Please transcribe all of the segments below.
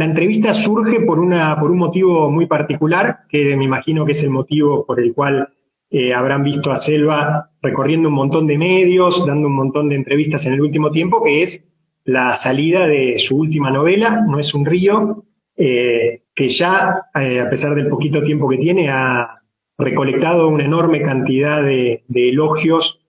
entrevista surge por un motivo muy particular, que me imagino que es el motivo por el cual habrán visto a Selva recorriendo un montón de medios, dando un montón de entrevistas en el último tiempo, que es la salida de su última novela, No es un río, que ya, a pesar del poquito tiempo que tiene, ha recolectado una enorme cantidad de elogios,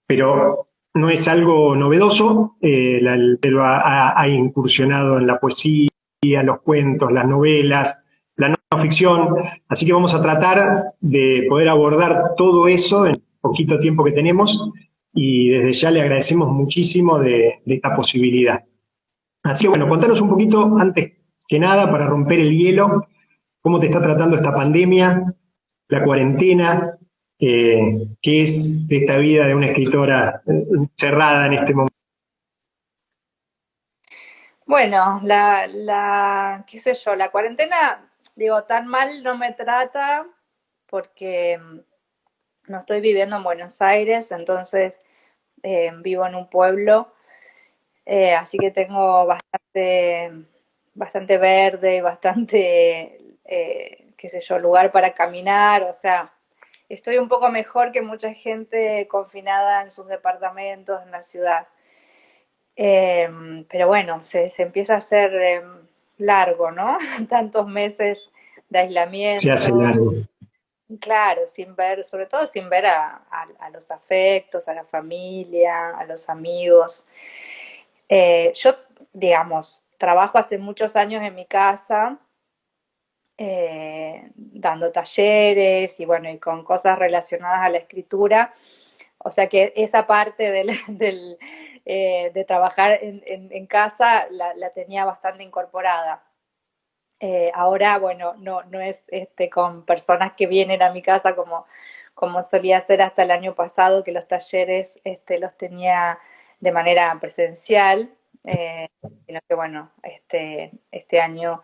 pero no es algo novedoso. Selva ha incursionado en la poesía, los cuentos, las novelas, la no ficción, así que vamos a tratar de poder abordar todo eso en el poquito tiempo que tenemos y desde ya le agradecemos muchísimo de esta posibilidad. Así que bueno, contanos un poquito, antes que nada, para romper el hielo, cómo te está tratando esta pandemia, la cuarentena, qué es de esta vida de una escritora cerrada en este momento. Bueno, qué sé yo, la cuarentena, digo, tan mal no me trata porque no estoy viviendo en Buenos Aires, entonces vivo en un pueblo, así que tengo bastante verde y bastante, qué sé yo, lugar para caminar, o sea, estoy un poco mejor que mucha gente confinada en sus departamentos en la ciudad. Pero bueno, se empieza a hacer largo, ¿no? Tantos meses de Se hace aislamiento, largo. claro, sin ver, sobre todo sin ver a los afectos, a la familia, a los amigos. Yo, digamos, trabajo hace muchos años en mi casa, dando talleres y bueno, y con cosas relacionadas a la escritura. O sea que esa parte de trabajar en casa la tenía bastante incorporada. Ahora, bueno, no es con personas que vienen a mi casa como solía ser hasta el año pasado, que los talleres los tenía de manera presencial, sino que bueno, este año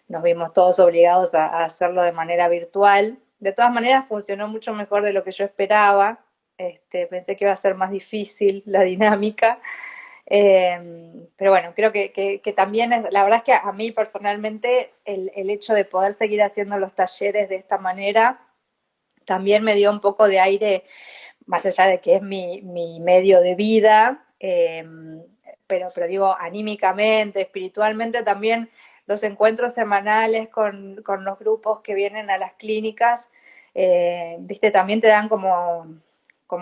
nos vimos todos obligados a hacerlo de manera virtual. De todas maneras, funcionó mucho mejor de lo que yo esperaba. Pensé que iba a ser más difícil la dinámica, pero bueno, creo que también la verdad es que a mí personalmente el hecho de poder seguir haciendo los talleres de esta manera también me dio un poco de aire, más allá de que es mi medio de vida, pero digo, anímicamente, espiritualmente también los encuentros semanales con los grupos que vienen a las clínicas, viste, también te dan como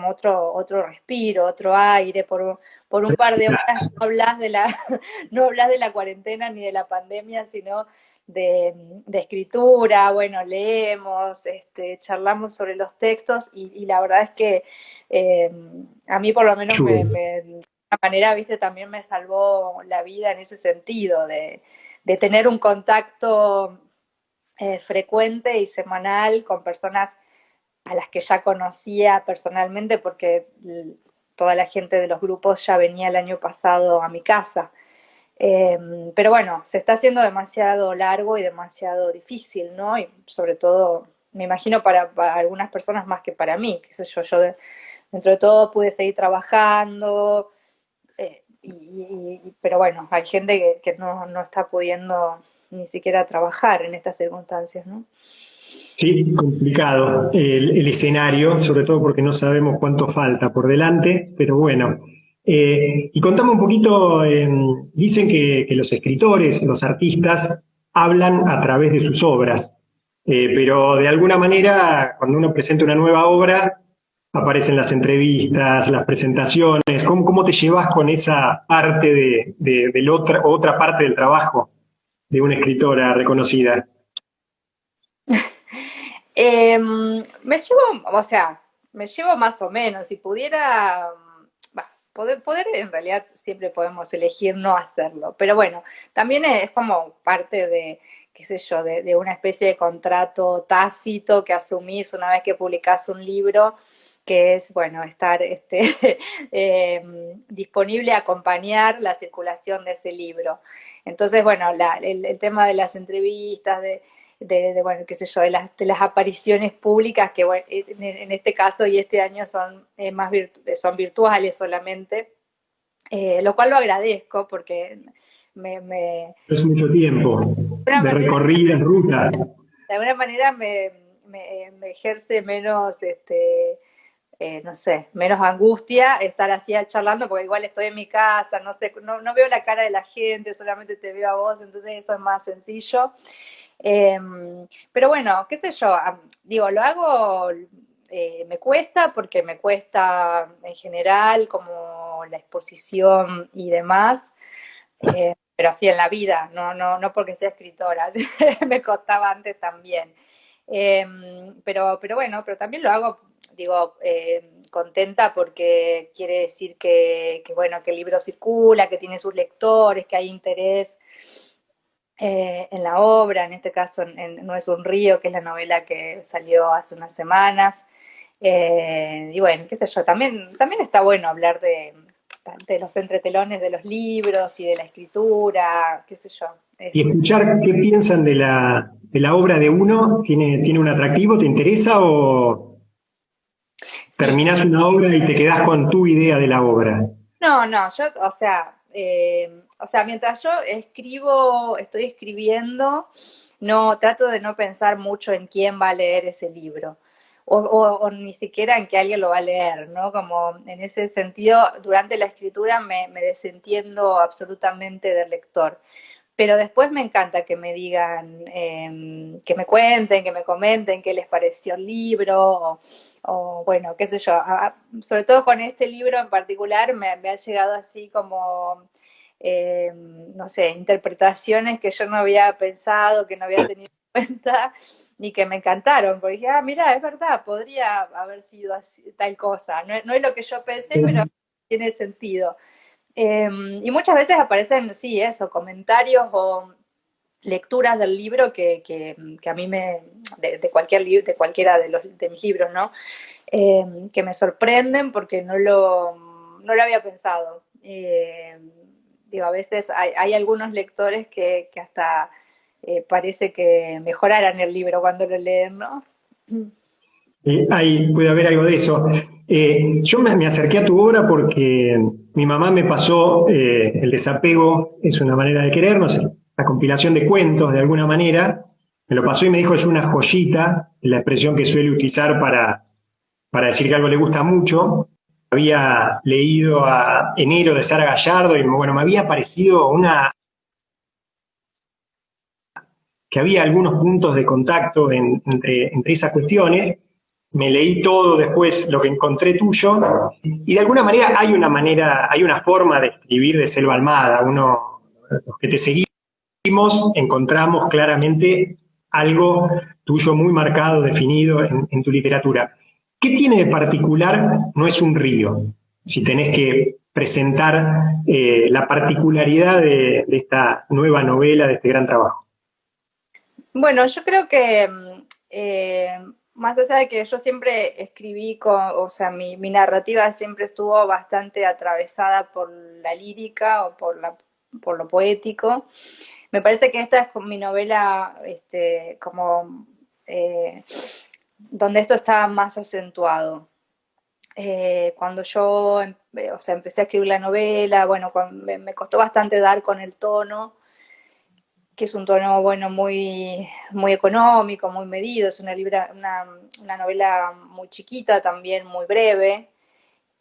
otro respiro, otro aire, por un par de horas no hablas no hablas de la cuarentena ni de la pandemia, sino de escritura, bueno, leemos, charlamos sobre los textos y la verdad es que a mí por lo menos de una manera, viste, también me salvó la vida en ese sentido, de tener un contacto frecuente y semanal con personas a las que ya conocía personalmente porque toda la gente de los grupos ya venía el año pasado a mi casa. Pero bueno, se está haciendo demasiado largo y demasiado difícil, ¿no? Y sobre todo, me imagino para algunas personas más que para mí, qué sé yo, dentro de todo pude seguir trabajando, pero bueno, hay gente que no está pudiendo ni siquiera trabajar en estas circunstancias, ¿no? Sí, complicado el escenario, sobre todo porque no sabemos cuánto falta por delante, pero bueno. Y contame un poquito, dicen que los escritores, los artistas, hablan a través de sus obras, pero de alguna manera, cuando uno presenta una nueva obra, aparecen las entrevistas, las presentaciones. ¿Cómo te llevas con esa parte de la otra parte del trabajo de una escritora reconocida? O sea, me llevo más o menos. Si pudiera, poder en realidad siempre podemos elegir no hacerlo. Pero bueno, también es como parte de, qué sé yo, de una especie de contrato tácito que asumís una vez que publicás un libro, que es, bueno, estar disponible a acompañar la circulación de ese libro. Entonces, bueno, el tema de las entrevistas, bueno, qué sé yo, de las apariciones públicas, que bueno, en este caso y este año son, son virtuales solamente, lo cual lo agradezco porque Es mucho tiempo de alguna de manera, recorrida, ruta. de alguna manera me ejerce menos, no sé, menos angustia estar así charlando, porque igual estoy en mi casa, no sé, no veo la cara de la gente, solamente te veo a vos, entonces eso es más sencillo. Eh, pero bueno, qué sé yo, digo, lo hago, me cuesta porque me cuesta en general como la exposición y demás, pero así en la vida, no porque sea escritora, me costaba antes también. Eh, pero bueno, pero también lo hago, digo, contenta porque quiere decir bueno, que el libro circula, que tiene sus lectores, que hay interés en la obra, en este caso No es un río, que es la novela que salió hace unas semanas. Y bueno, qué sé yo, también está bueno hablar de los entretelones de los libros y de la escritura, qué sé yo. Y escuchar qué piensan de la obra de uno, ¿tiene un atractivo? ¿Te interesa o Sí, terminás una obra y te quedás con tu idea de la obra? no, yo, o sea, mientras yo estoy escribiendo, no, trato de no pensar mucho en quién va a leer ese libro. O ni siquiera en que alguien lo va a leer, ¿no? Como en ese sentido, durante la escritura me desentiendo absolutamente del lector. Pero después me encanta que me digan, que me cuenten, que me comenten qué les pareció el libro, bueno, qué sé yo. Sobre todo con este libro en particular me ha llegado así como, no sé, interpretaciones que yo no había pensado, que no había tenido en cuenta y que me encantaron, porque dije, mira, es verdad, podría haber sido así, tal cosa. No es lo que yo pensé, pero tiene sentido. Y muchas veces aparecen, sí, eso, comentarios o lecturas del libro que a mí de cualquier libro, de cualquiera de mis libros, ¿no? Que me sorprenden porque no lo había pensado. Digo, a veces hay algunos lectores que hasta parece que mejoraran el libro cuando lo leen, ¿no? Puede haber algo de eso. Yo me acerqué a tu obra porque mi mamá me pasó El desapego es una manera de querernos, la compilación de cuentos de alguna manera. Me lo pasó y me dijo es una joyita, la expresión que suele utilizar para decir que algo le gusta mucho. Había leído a Enero de Sara Gallardo y bueno, me había parecido que había algunos puntos de contacto entre esas cuestiones. Me leí todo después lo que encontré tuyo, y de alguna manera, hay una forma de escribir de Selva Almada. Los que te seguimos, encontramos claramente algo tuyo muy marcado, definido en tu literatura. ¿Qué tiene de particular No es un río? Si tenés que presentar la particularidad de esta nueva novela, de este gran trabajo. Bueno, yo creo que más allá de que yo siempre escribí o sea, mi narrativa siempre estuvo bastante atravesada por la lírica o por lo poético. Me parece que esta es como mi novela, como donde esto está más acentuado. Cuando yo, o sea, empecé a escribir la novela, bueno, me costó bastante dar con el tono, que es un tono, bueno, muy económico, muy medido, es una novela muy chiquita, también muy breve.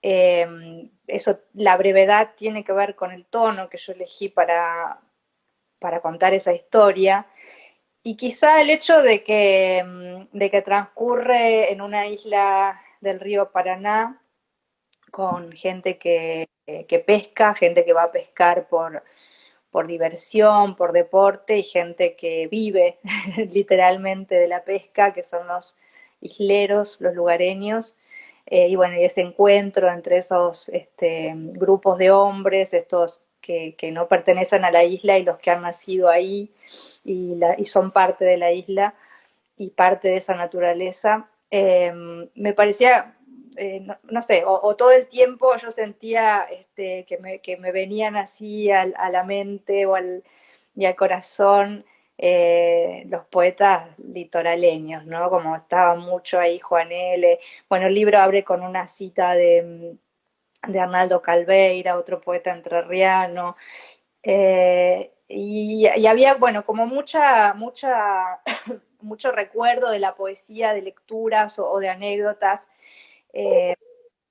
Eso, la brevedad tiene que ver con el tono que yo elegí para contar esa historia. Y quizá el hecho de que transcurre en una isla del río Paraná con gente que pesca, gente que va a pescar por diversión, por deporte, y gente que vive literalmente de la pesca, que son los isleros, los lugareños. Y bueno, y ese encuentro entre esos grupos de hombres, estos que no pertenecen a la isla y los que han nacido ahí y son parte de la isla y parte de esa naturaleza, me parecía, no sé, o, todo el tiempo yo sentía que me venían así a la mente y al corazón los poetas litoraleños, ¿no? Como estaba mucho ahí Juan L. Bueno, el libro abre con una cita de Arnaldo Calveira, otro poeta entrerriano, Y había, bueno, como mucho recuerdo de la poesía, de lecturas o de anécdotas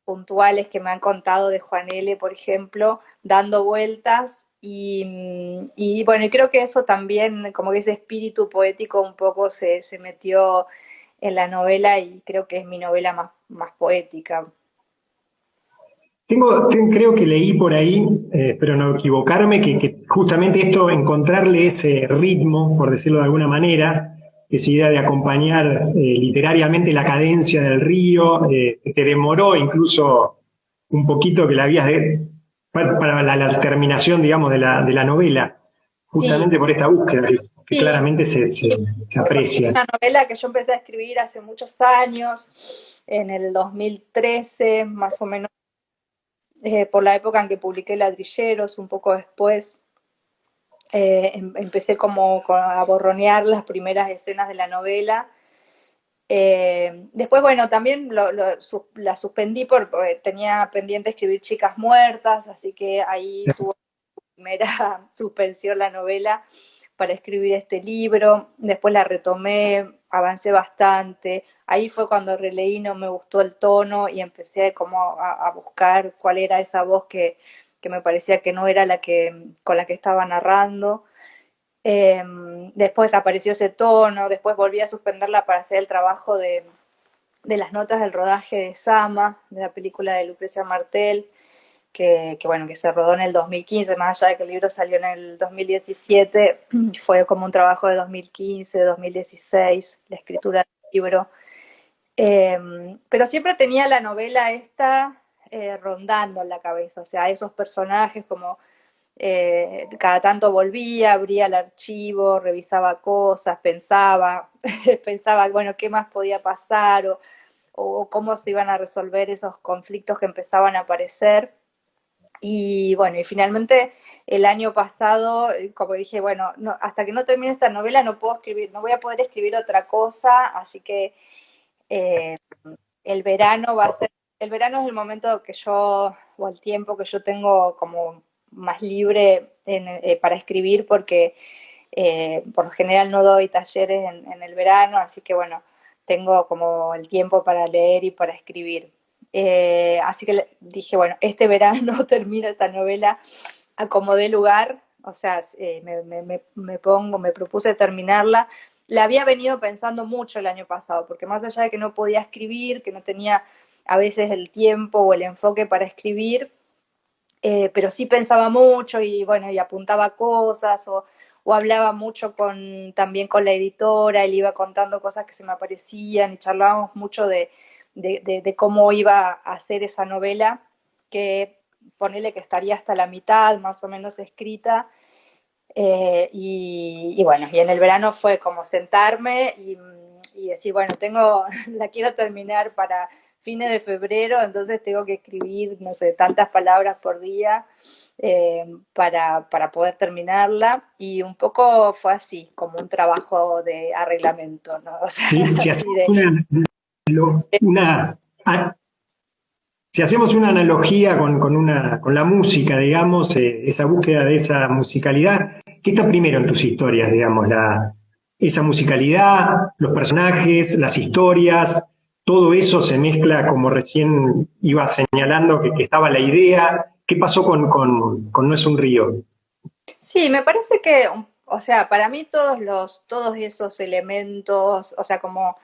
puntuales que me han contado de Juan L., por ejemplo, dando vueltas. Y bueno, y creo que eso también, como que ese espíritu poético un poco se metió en la novela y creo que es mi novela más poética. Creo que leí por ahí, espero no equivocarme, que justamente esto, encontrarle ese ritmo, por decirlo de alguna manera, esa idea de acompañar literariamente la cadencia del río, te demoró incluso un poquito que la habías para la terminación, digamos, de la novela, Sí, justamente por esta búsqueda que sí, claramente se es aprecia. una novela que yo empecé a escribir hace muchos años, en el 2013, más o menos, por la época en que publiqué Ladrilleros, un poco después. Empecé como a borronear las primeras escenas de la novela. Después, bueno, también la suspendí porque tenía pendiente escribir Chicas Muertas, así que ahí tuvo primera suspensión la novela para escribir este libro. Después la retomé, avancé bastante. Ahí fue cuando releí, no me gustó el tono y empecé como a buscar cuál era esa voz que me parecía que no era con la que estaba narrando. Después apareció ese tono, después volví a suspenderla para hacer el trabajo de las notas del rodaje de Sama, de la película de Lucrecia Martel, bueno, que se rodó en el 2015, más allá de que el libro salió en el 2017, fue como un trabajo de 2015, 2016, la escritura del libro. Pero siempre tenía la novela esta rondando en la cabeza, o sea, esos personajes como cada tanto volvía, abría el archivo, revisaba cosas, pensaba, pensaba, bueno, qué más podía pasar o cómo se iban a resolver esos conflictos que empezaban a aparecer. Y bueno, y finalmente el año pasado, como dije, bueno, no, hasta que no termine esta novela no puedo escribir, no voy a poder escribir otra cosa, así que eh, el verano va a ser, el verano es el momento que yo, o el tiempo que yo tengo como más libre para escribir, porque por lo general no doy talleres en el verano, así que bueno, tengo como el tiempo para leer y para escribir. Así que dije, bueno, este verano termino esta novela, acomodé lugar, o sea, me propuse terminarla. La había venido pensando mucho el año pasado, porque más allá de que no podía escribir, que no tenía a veces el tiempo o el enfoque para escribir, pero sí pensaba mucho y bueno, y apuntaba cosas o hablaba mucho también con la editora, y le iba contando cosas que se me aparecían y charlábamos mucho de cómo iba a hacer esa novela, que ponele que estaría hasta la mitad más o menos escrita. Y bueno, y en el verano fue como sentarme y decir, bueno, la quiero terminar para fines de febrero, entonces tengo que escribir, no sé, tantas palabras por día para poder terminarla. Y un poco fue así, como un trabajo de arreglamento, ¿no? O sea, Si, si así hacemos una, si hacemos una analogía con la música, digamos, esa búsqueda de esa musicalidad, ¿qué está primero en tus historias, digamos? Esa musicalidad, los personajes, las historias, todo eso se mezcla como recién iba señalando que estaba la idea. ¿Qué pasó con No es un río? Sí, me parece que, o sea, para mí todos esos elementos, o sea, como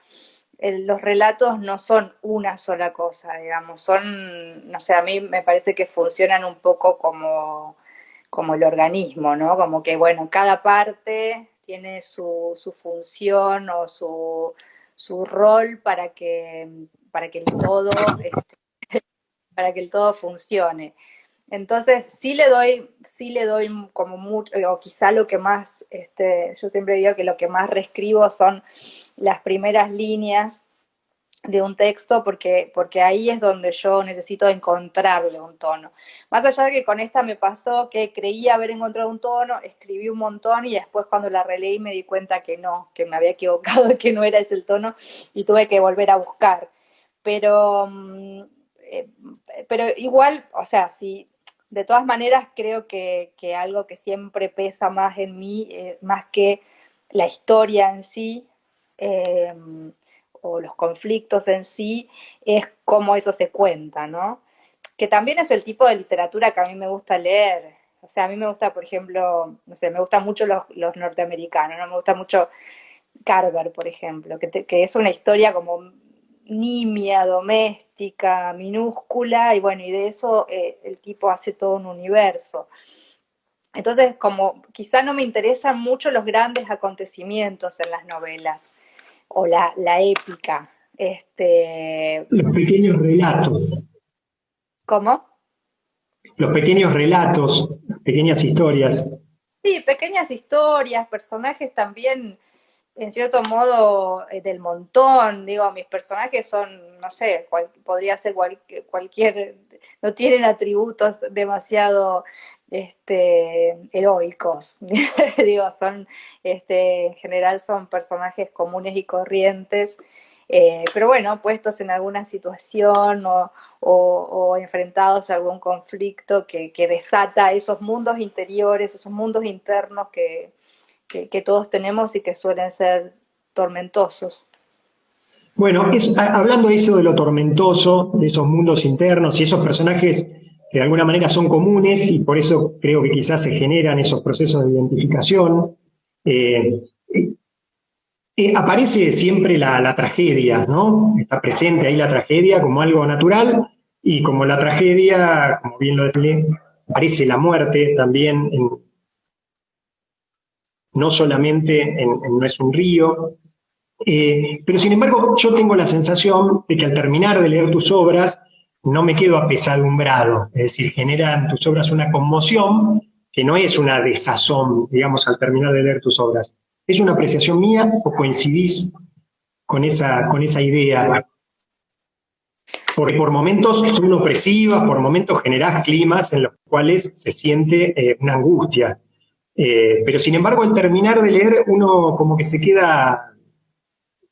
los relatos no son una sola cosa, digamos, son, no sé, a mí me parece que funcionan un poco como el organismo, ¿no? Como que, bueno, cada parte tiene su función o su rol para que el todo, para que el todo funcione. Entonces, sí le doy como mucho, o quizá lo que más, yo siempre digo que lo que más reescribo son las primeras líneas de un texto, porque ahí es donde yo necesito encontrarle un tono. Más allá de que con esta me pasó que creía haber encontrado un tono, escribí un montón y después cuando la releí me di cuenta que no, que me había equivocado, que no era ese el tono y tuve que volver a buscar. Pero, pero igual, o sea, si de todas maneras creo que algo que siempre pesa más en mí, más que la historia en sí, eh, o los conflictos en sí, es cómo eso se cuenta, ¿no? Que también es el tipo de literatura que a mí me gusta leer. O sea, a mí me gusta, por ejemplo, no sé, me gustan mucho los norteamericanos, ¿no? Me gusta mucho Carver, por ejemplo, que es una historia como nimia, doméstica, minúscula, y bueno, y de eso el tipo hace todo un universo. Entonces, como quizá no me interesan mucho los grandes acontecimientos en las novelas, o la épica. Los pequeños relatos, ¿Cómo? los pequeños relatos, las pequeñas historias. Sí, pequeñas historias, personajes también, en cierto modo, del montón. Digo, mis personajes son, no sé, podría ser cualquier, no tienen atributos demasiado heroicos. Digo, son, en general son personajes comunes y corrientes, pero bueno, puestos en alguna situación o enfrentados a algún conflicto que desata esos mundos interiores, esos mundos internos que todos tenemos y que suelen ser tormentosos. Bueno, hablando de eso de lo tormentoso, de esos mundos internos y esos personajes que de alguna manera son comunes y por eso creo que quizás se generan esos procesos de identificación, eh, aparece siempre la tragedia, ¿no? Está presente ahí la tragedia como algo natural y como la tragedia, como bien lo decía, aparece la muerte también, no solamente No es un río, pero sin embargo, yo tengo la sensación de que al terminar de leer tus obras, no me quedo apesadumbrado, es decir, generan tus obras una conmoción que no es una desazón, digamos, al terminar de leer tus obras. ¿Es una apreciación mía o coincidís con esa idea? Porque por momentos son opresivas, por momentos generás climas en los cuales se siente una angustia. Pero sin embargo, al terminar de leer, uno como que se queda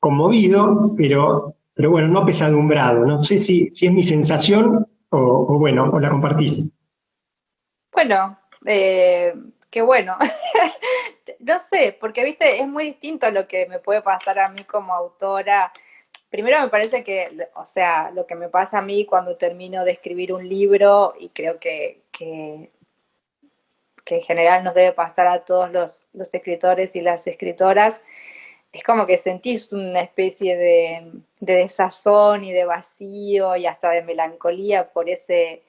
conmovido, pero bueno, no pesadumbrado. No sé si es mi sensación o bueno, o la compartís. Bueno, qué bueno. No sé, porque viste, es muy distinto a lo que me puede pasar a mí como autora. Primero me parece que, o sea, lo que me pasa a mí cuando termino de escribir un libro, y creo que en general nos debe pasar a todos los escritores y las escritoras, es como que sentís una especie de desazón y de vacío y hasta de melancolía por ese,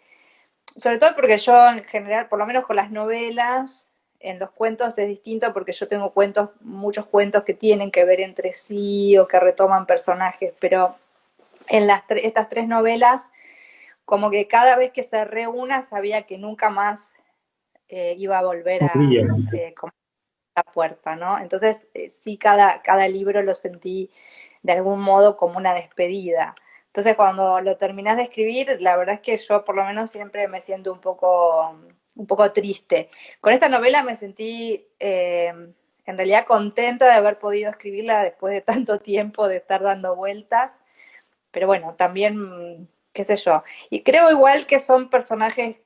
sobre todo porque yo en general, por lo menos con las novelas, en los cuentos es distinto porque yo tengo cuentos, muchos cuentos que tienen que ver entre sí o que retoman personajes, pero en estas tres novelas, como que cada vez que cerré una sabía que nunca más iba a volver a Bien. como la puerta, ¿no? Entonces, sí, cada libro lo sentí de algún modo como una despedida. Entonces, cuando lo terminás de escribir, la verdad es que yo por lo menos siempre me siento un poco triste. Con esta novela me sentí en realidad contenta de haber podido escribirla después de tanto tiempo de estar dando vueltas, pero bueno, también, qué sé yo. Y creo igual que son personajes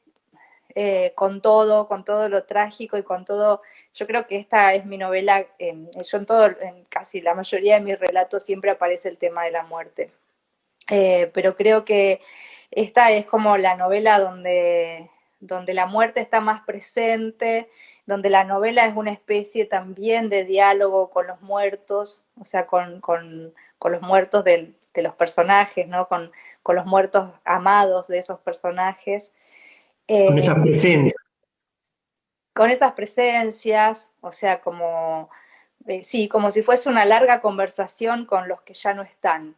con todo lo trágico y con todo, yo creo que esta es mi novela, yo en casi la mayoría de mis relatos siempre aparece el tema de la muerte. Pero creo que esta es como la novela donde la muerte está más presente, donde la novela es una especie también de diálogo con los muertos, o sea, con los muertos de los personajes, ¿no? Con los muertos amados de esos personajes. Con esa Eh, presencia. con esas presencias, o sea, sí, como si fuese una larga conversación con los que ya no están,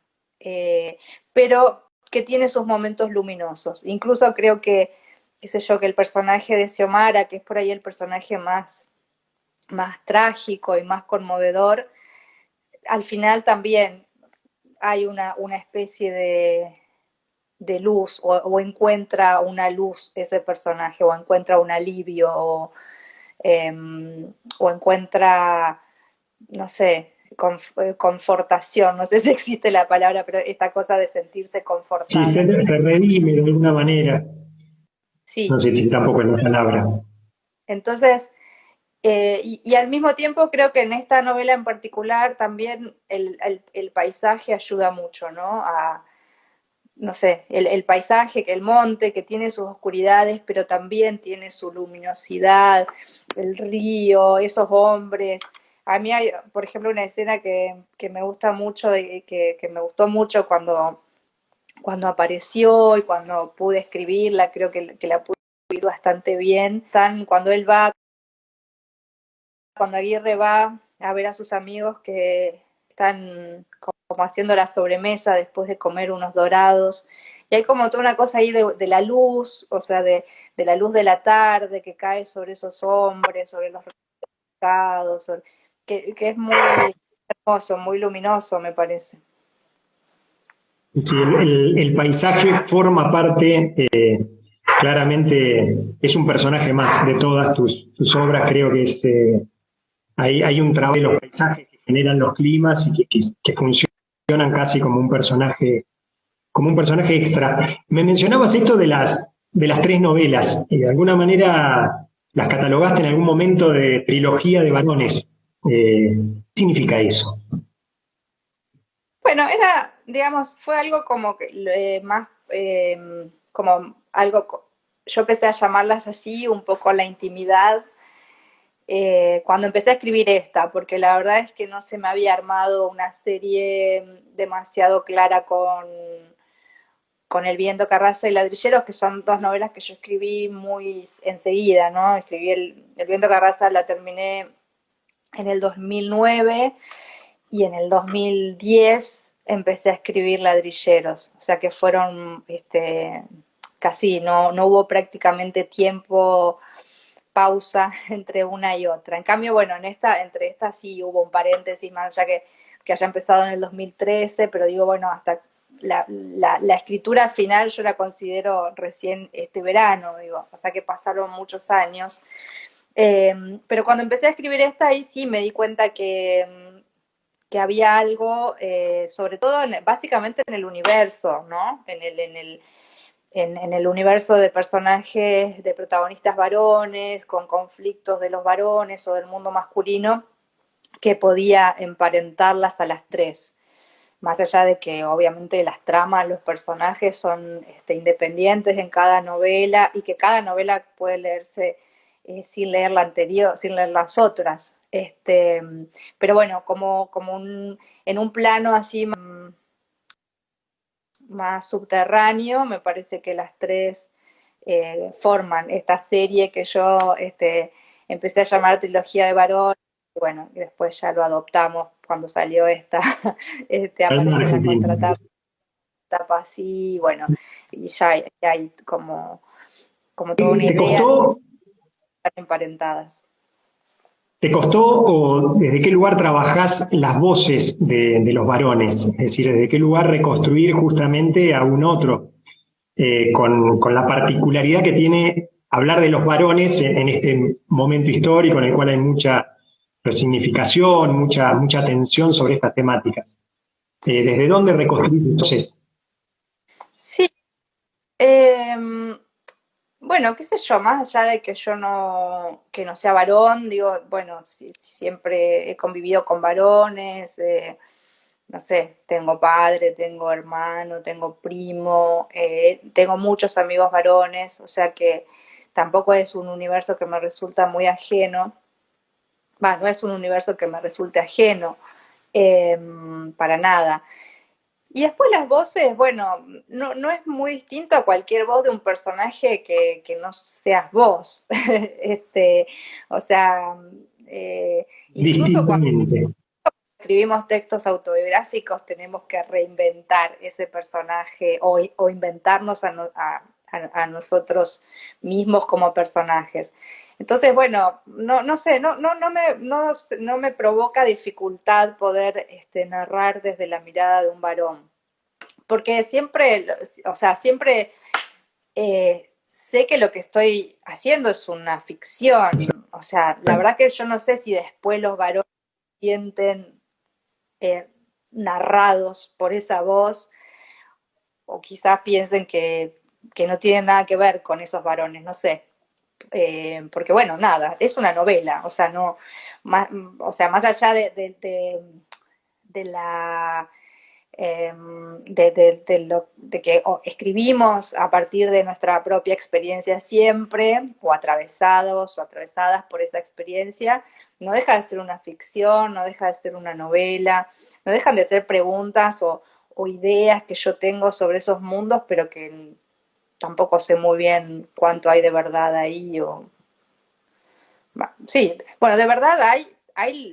pero que tiene sus momentos luminosos. Incluso creo que, qué sé yo, que el personaje de Xiomara, que es por ahí el personaje más trágico y más conmovedor, al final también hay una especie de luz o encuentra una luz ese personaje o encuentra un alivio o encuentra, no sé, confortación, no sé si existe la palabra, pero esta cosa de sentirse Sí, confortada. se redime de alguna manera. No sí. sé si tampoco es la palabra. Entonces, y al mismo tiempo creo que en esta novela en particular también el paisaje ayuda mucho, ¿no? No sé, el paisaje, que el monte, que tiene sus oscuridades, pero también tiene su luminosidad, el río, esos hombres. A mí hay, por ejemplo, una escena que me gusta mucho, que me gustó mucho cuando apareció y cuando pude escribirla, creo que la pude escribir bastante bien. Cuando Aguirre va a ver a sus amigos que están como haciendo la sobremesa después de comer unos dorados. Y hay como toda una cosa ahí de la luz, o sea, de la luz de la tarde que cae sobre esos hombres, sobre los recados, que es muy hermoso, muy luminoso, me parece. Sí, el paisaje forma parte, claramente es un personaje más de todas tus obras, creo que hay un trabajo de los paisajes que generan los climas y que funcionan casi como un personaje extra. Me mencionabas esto de las tres novelas, y de alguna manera las catalogaste en algún momento de trilogía de varones. ¿Qué significa eso? Bueno, era, digamos, fue algo como que más, como algo, yo empecé a llamarlas así, un poco la intimidad, cuando empecé a escribir esta, porque la verdad es que no se me había armado una serie demasiado clara con El viento, Carraza y Ladrilleros, que son dos novelas que yo escribí muy enseguida, ¿no? Escribí el viento, Carraza, la terminé en el 2009 y en el 2010 empecé a escribir Ladrilleros, o sea que fueron casi, no hubo prácticamente tiempo, pausa entre una y otra. En cambio, bueno, entre estas sí hubo un paréntesis, más allá que haya empezado en el 2013, pero digo, bueno, hasta la escritura final yo la considero recién este verano, digo, o sea que pasaron muchos años. Pero cuando empecé a escribir esta, ahí sí me di cuenta que había algo, sobre todo básicamente en el universo, ¿no? En el universo de personajes, de protagonistas varones, con conflictos de los varones o del mundo masculino, que podía emparentarlas a las tres. Más allá de que obviamente las tramas, los personajes son independientes en cada novela y que cada novela puede leerse sin leer la anterior, sin leer las otras. Pero bueno, en un plano así más subterráneo, me parece que las tres forman esta serie que yo empecé a llamar Trilogía de Varón. Bueno, y después ya lo adoptamos cuando salió esta, Al aparece en la marketing. contratapa así, bueno, y ya hay como toda una ¿Te idea de que costó, están emparentadas. te costó o desde qué lugar trabajás las voces de los varones? Es decir, ¿desde qué lugar reconstruir justamente a un otro? Con la particularidad que tiene hablar de los varones en este momento histórico en el cual hay mucha resignificación, mucha atención sobre estas temáticas. ¿Desde dónde reconstruir entonces? Sí, eh, bueno, qué sé yo, más allá de que que no sea varón, digo, bueno, siempre he convivido con varones, no sé, tengo padre, tengo hermano, tengo primo, tengo muchos amigos varones, o sea que tampoco es un universo que me resulta muy ajeno, no es un universo que me resulte ajeno, eh, para nada. Y después las voces, bueno, no es muy distinto a cualquier voz de un personaje que no seas vos. O sea, incluso cuando Distintamente. escribimos textos autobiográficos tenemos que reinventar ese personaje o inventarnos a nosotros mismos como personajes. Entonces, bueno, no sé, no me provoca dificultad poder narrar desde la mirada de un varón, porque siempre, o sea, siempre sé que lo que estoy haciendo es una ficción, o sea, la verdad que yo no sé si después los varones sienten narrados por esa voz, o quizás piensen que que no tienen nada que ver con esos varones, no sé. Porque bueno, nada, es una novela, o sea, no, más, o sea, más allá de la de que escribimos a partir de nuestra propia experiencia siempre, o atravesados o atravesadas por esa experiencia, no deja de ser una ficción, no deja de ser una novela, no dejan de ser preguntas o ideas que yo tengo sobre esos mundos, pero que tampoco sé muy bien cuánto hay de verdad ahí. Sí, bueno, de verdad hay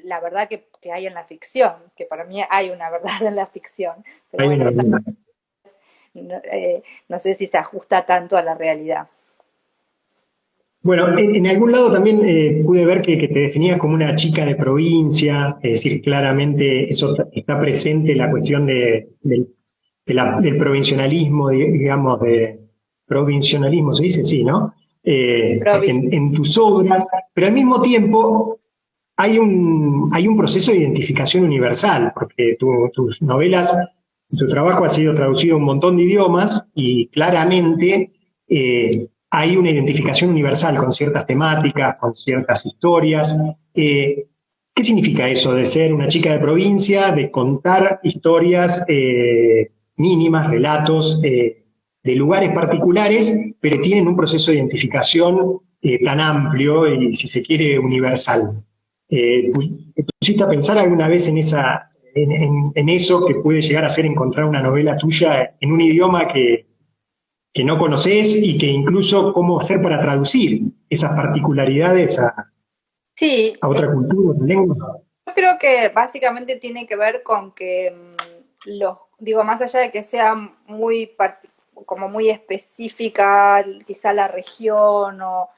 la verdad que hay en la ficción, que para mí hay una verdad en la ficción, pero Hay bueno, una, esa no, no sé si se ajusta tanto a la realidad. bueno, en algún lado también pude ver que te definías como una chica de provincia, es decir, claramente eso está presente la cuestión del provincialismo, digamos, de provincialismo, se dice, sí, ¿no? En tus obras, pero al mismo tiempo hay un proceso de identificación universal, porque tus novelas, tu trabajo ha sido traducido a un montón de idiomas y claramente hay una identificación universal con ciertas temáticas, con ciertas historias. ¿Qué significa eso de ser una chica de provincia, de contar historias mínimas, relatos de lugares particulares, pero tienen un proceso de identificación tan amplio y, si se quiere, universal? ¿Te pusiste a pensar alguna vez en en eso que puede llegar a ser encontrar una novela tuya en un idioma que no conoces y que incluso cómo hacer para traducir esas particularidades Sí, a otra cultura, otra lengua? yo creo que básicamente tiene que ver con que digo, más allá de que sea como muy específica, quizá la región o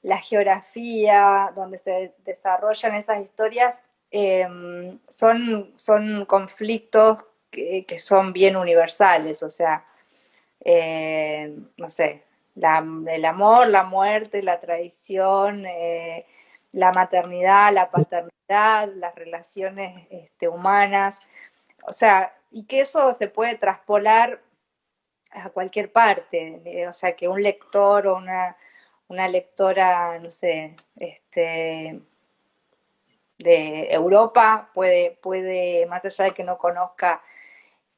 la geografía donde se desarrollan esas historias, son conflictos que son bien universales, o sea, no sé, el amor, la muerte, la traición, la maternidad, la paternidad, las relaciones humanas, o sea, y que eso se puede traspolar a cualquier parte, o sea, que un lector o una lectora, no sé, de Europa puede, más allá de que no conozca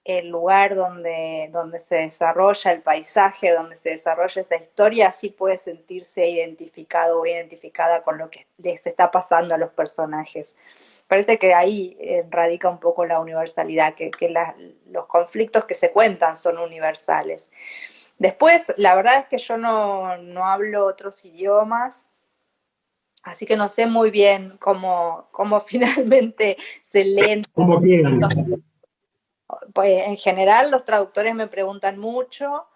el lugar donde se desarrolla el paisaje, donde se desarrolla esa historia, sí puede sentirse identificado o identificada con lo que les está pasando a los personajes. Parece que ahí radica un poco la universalidad, los conflictos que se cuentan son universales. Después, la verdad es que yo no hablo otros idiomas, así que no sé muy bien cómo finalmente se leen. ¿Cómo quedan? Pues en general los traductores me preguntan mucho,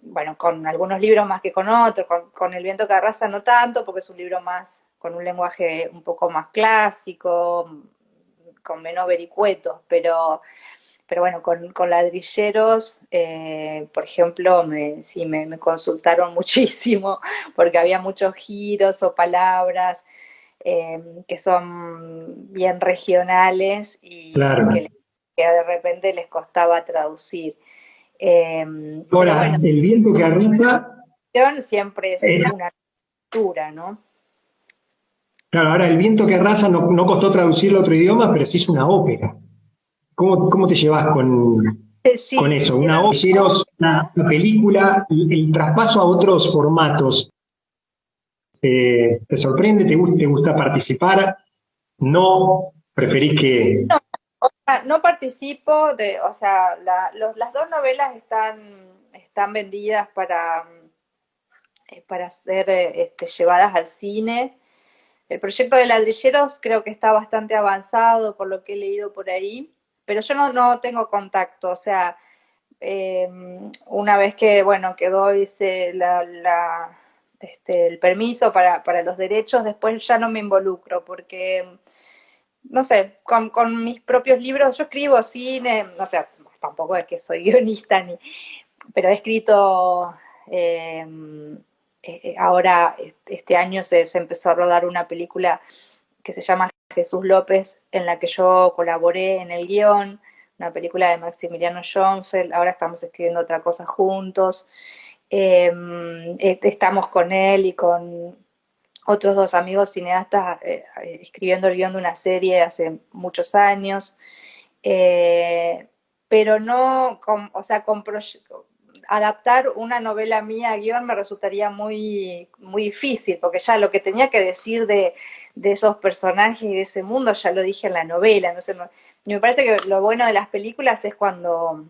bueno, con algunos libros más que con otros, con El viento que arrasa no tanto, porque es un libro más, con un lenguaje un poco más clásico, con menos vericuetos, pero bueno, con ladrilleros, por ejemplo, sí, me consultaron muchísimo, porque había muchos giros o palabras que son bien regionales y Claro. que de repente les costaba traducir. Pero Ahora, bueno, el viento que arrasa, siempre es una lectura, ¿no? claro, ahora el viento que arrasa no costó traducirlo a otro idioma, pero sí es una ópera. ¿Cómo te llevas con Sí, eso? Una hicieron ópera, una película, el traspaso a otros formatos. ¿Te sorprende? ¿Te gusta participar? ¿No? ¿Preferís que...? no participo o sea, las dos novelas están vendidas para ser llevadas al cine. El proyecto de ladrilleros creo que está bastante avanzado por lo que he leído por ahí, pero yo no tengo contacto, o sea, eh, una vez que, bueno, que doy el permiso para los derechos, después ya no me involucro, porque, no sé, con mis propios libros, yo escribo cine, o sea, tampoco es que soy guionista, pero he escrito, ahora este año se empezó a rodar una película que se llama Jesús López, en la que yo colaboré en el guión, una película de Maximiliano Schoenfeld, ahora estamos escribiendo otra cosa juntos. Estamos con él y con otros dos amigos cineastas escribiendo el guión de una serie hace muchos años, pero no, o sea, adaptar una novela mía a guión me resultaría muy, muy difícil, porque ya lo que tenía que decir de esos personajes y de ese mundo ya lo dije en la novela. No sé, me parece que lo bueno de las películas es cuando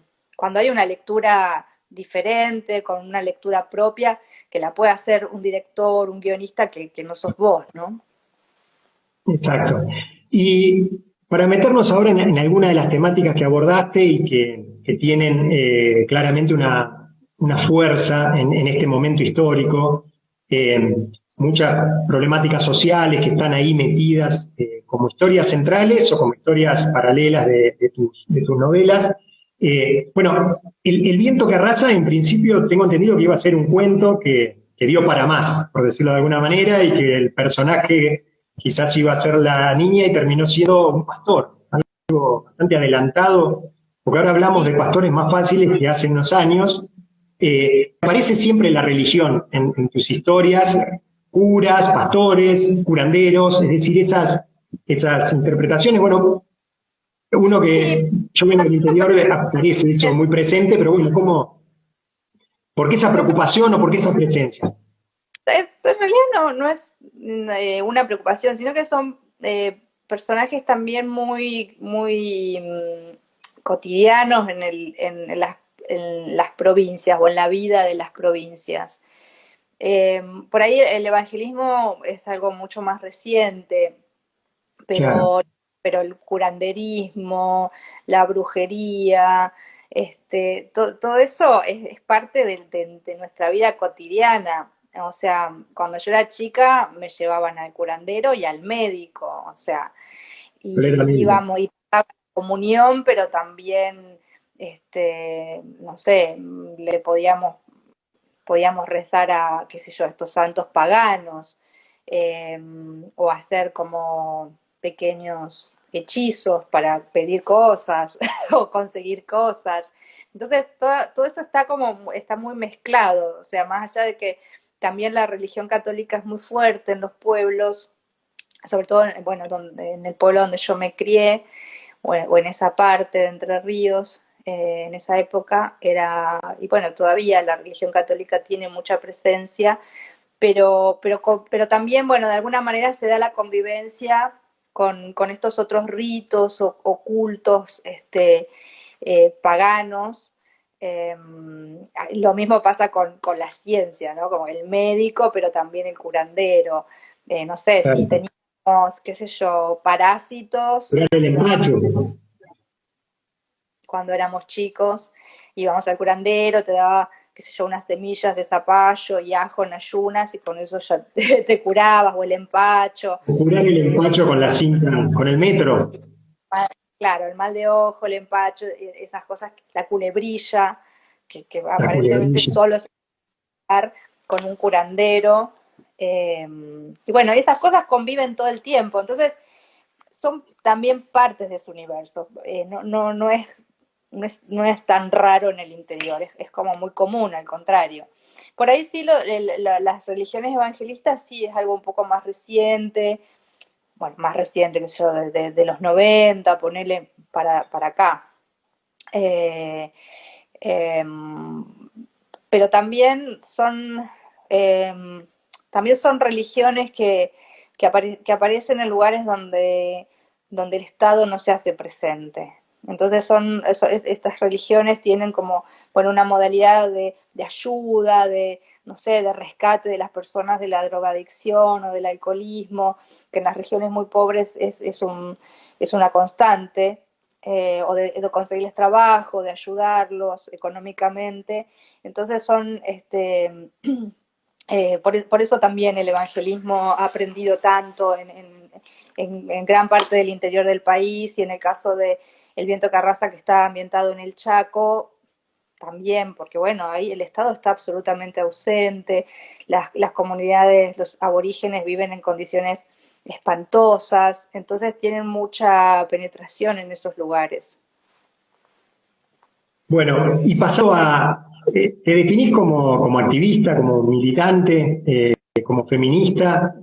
hay una lectura diferente, con una lectura propia, que la puede hacer un director, un guionista que no sos vos, ¿no? Exacto. Y para meternos ahora en alguna de las temáticas que abordaste y que tienen claramente una fuerza en este momento histórico, muchas problemáticas sociales que están ahí metidas como historias centrales o como historias paralelas de tus novelas. Bueno, el viento que arrasa, en principio tengo entendido que iba a ser un cuento que dio para más, por decirlo de alguna manera, y que el personaje quizás iba a ser la niña y terminó siendo un pastor, algo bastante adelantado, porque ahora hablamos de pastores más fáciles que hace unos años. Aparece siempre la religión en tus historias, curas, pastores, curanderos, es decir, esas interpretaciones. Bueno, uno Sí, que yo vengo del interior aparece eso muy presente, pero bueno, ¿por qué esa son preocupación o por qué esa presencia? en realidad no es una preocupación, sino que son personajes también muy, muy cotidianos en las provincias o en la vida de las provincias. Por ahí el evangelismo es algo mucho más reciente, Claro, pero, pero el curanderismo, la brujería, todo eso es parte de nuestra vida cotidiana. O sea, cuando yo era chica me llevaban al curandero y al médico, o sea, y completamente. íbamos y pagábamos la comunión, pero también, no sé, podíamos rezar a, qué sé yo, a estos santos paganos, o hacer como pequeños hechizos para pedir cosas o conseguir cosas. Entonces, todo eso está muy mezclado, o sea, más allá de que también la religión católica es muy fuerte en los pueblos, sobre todo, bueno, en el pueblo donde yo me crié, o en esa parte de Entre Ríos, en esa época era, y bueno, todavía la religión católica tiene mucha presencia, pero también, bueno, de alguna manera se da la convivencia con estos otros ritos o cultos paganos. Eh, lo mismo pasa con la ciencia, ¿no? Como el médico, pero también el curandero. No sé, si Claro. teníamos, qué sé yo, parásitos Curar el empacho. cuando éramos chicos, íbamos al curandero, te daba, qué sé yo, unas semillas de zapallo y ajo en ayunas y con eso ya te curabas, o el empacho, Curar el empacho con la cinta, con el metro. claro, el mal de ojo, el empacho, esas cosas, la culebrilla, que La aparentemente culebrilla. solo se puede dar con un curandero. Y bueno, esas cosas conviven todo el tiempo, entonces son también partes de su universo. No es tan raro en el interior, es como muy común, al contrario. Por ahí sí, las religiones evangelistas sí es algo un poco más reciente, bueno, más reciente que yo, de los 90, ponele para acá. Eh, eh, pero eh, también son religiones que aparecen en lugares donde el Estado no se hace presente. Entonces estas religiones tienen como, bueno, una modalidad de ayuda, no sé, de rescate de las personas de la drogadicción o del alcoholismo, que en las regiones muy pobres es una constante, o de conseguirles trabajo, de ayudarlos económicamente. Entonces por eso también el evangelismo ha aprendido tanto en gran parte del interior del país, y en el caso de El viento que arrasa, que está ambientado en el Chaco, también, porque bueno, ahí el Estado está absolutamente ausente, las comunidades, los aborígenes viven en condiciones espantosas, entonces tienen mucha penetración en esos lugares. Bueno, y pasado a, te definís como activista, como militante, como feminista,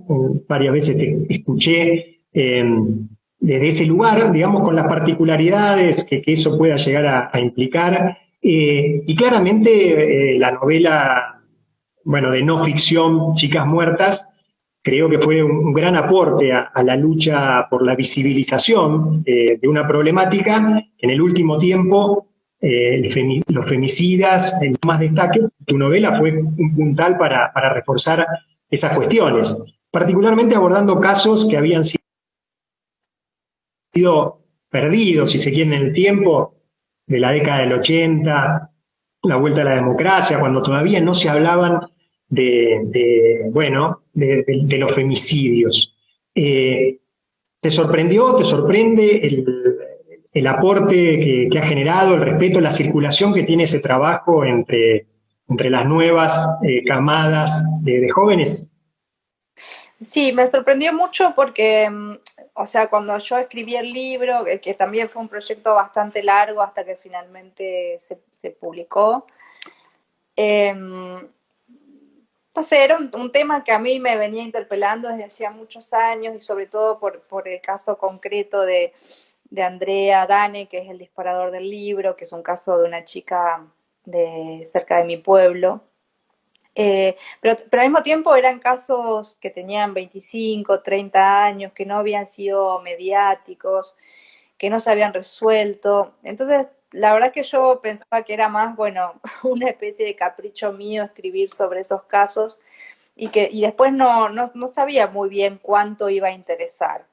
varias veces te escuché desde ese lugar, digamos, con las particularidades que eso pueda llegar a implicar, y claramente la novela, bueno, de no ficción, Chicas Muertas, creo que fue un gran aporte a la lucha por la visibilización de una problemática que en el último tiempo los femicidas, el más destaque, tu novela fue un puntal para reforzar esas cuestiones, particularmente abordando casos que habían sido perdidos, si se quiere, en el tiempo, de la década del 80, la vuelta a la democracia, cuando todavía no se hablaban de los femicidios. ¿Te sorprendió, te sorprende el aporte que ha generado, el respeto, la circulación que tiene ese trabajo entre las nuevas camadas de jóvenes? Sí, me sorprendió mucho porque, o sea, cuando yo escribí el libro, que también fue un proyecto bastante largo hasta que finalmente se publicó, no sé, era un tema que a mí me venía interpelando desde hacía muchos años y sobre todo por el caso concreto de Andrea Dane, que es el disparador del libro, que es un caso de una chica de cerca de mi pueblo. Pero al mismo tiempo eran casos que tenían 25, 30 años, que no habían sido mediáticos, que no se habían resuelto. Entonces, la verdad que yo pensaba que era más, bueno, una especie de capricho mío escribir sobre esos casos y después no sabía muy bien cuánto iba a interesar.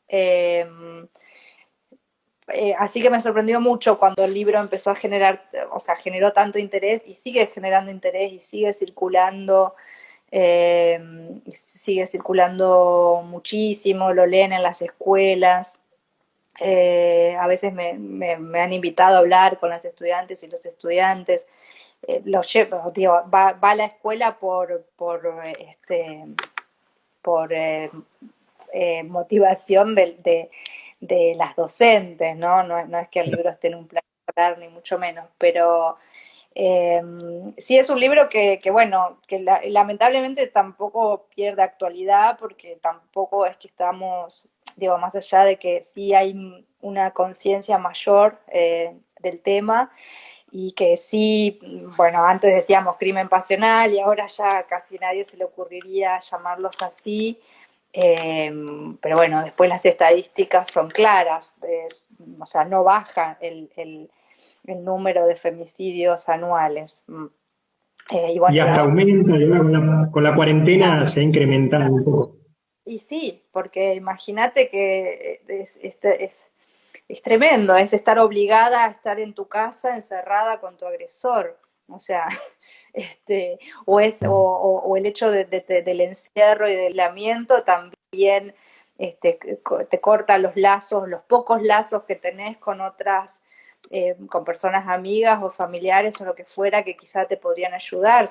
Eh, Así que me sorprendió mucho cuando el libro empezó a generar, o sea, generó tanto interés y sigue generando interés y eh, sigue circulando muchísimo, lo leen en las escuelas. A veces me han invitado a hablar con las estudiantes y los estudiantes. Lo llevo, digo, va a la escuela por motivación de las docentes, ¿no? No es que el libro esté en un plan escolar, ni mucho menos, pero eh, sí es un libro bueno, que lamentablemente tampoco pierde actualidad, porque tampoco es que estamos, digo, más allá de que sí hay una conciencia mayor del tema, y que sí, bueno, antes decíamos crimen pasional y ahora ya casi nadie se le ocurriría llamarlos así, eh, pero bueno, después las estadísticas son claras, o sea, no baja el número de femicidios anuales. Y Y bueno, hasta aumenta, y ahora con la cuarentena claro, se ha incrementado un poco. y sí, porque imagínate que es tremendo, es estar obligada a estar en tu casa encerrada con tu agresor. O sea, o el hecho del encierro y del aislamiento también te corta los lazos, los pocos lazos que tenés con otras, con personas amigas o familiares o lo que fuera que quizá te podrían ayudar.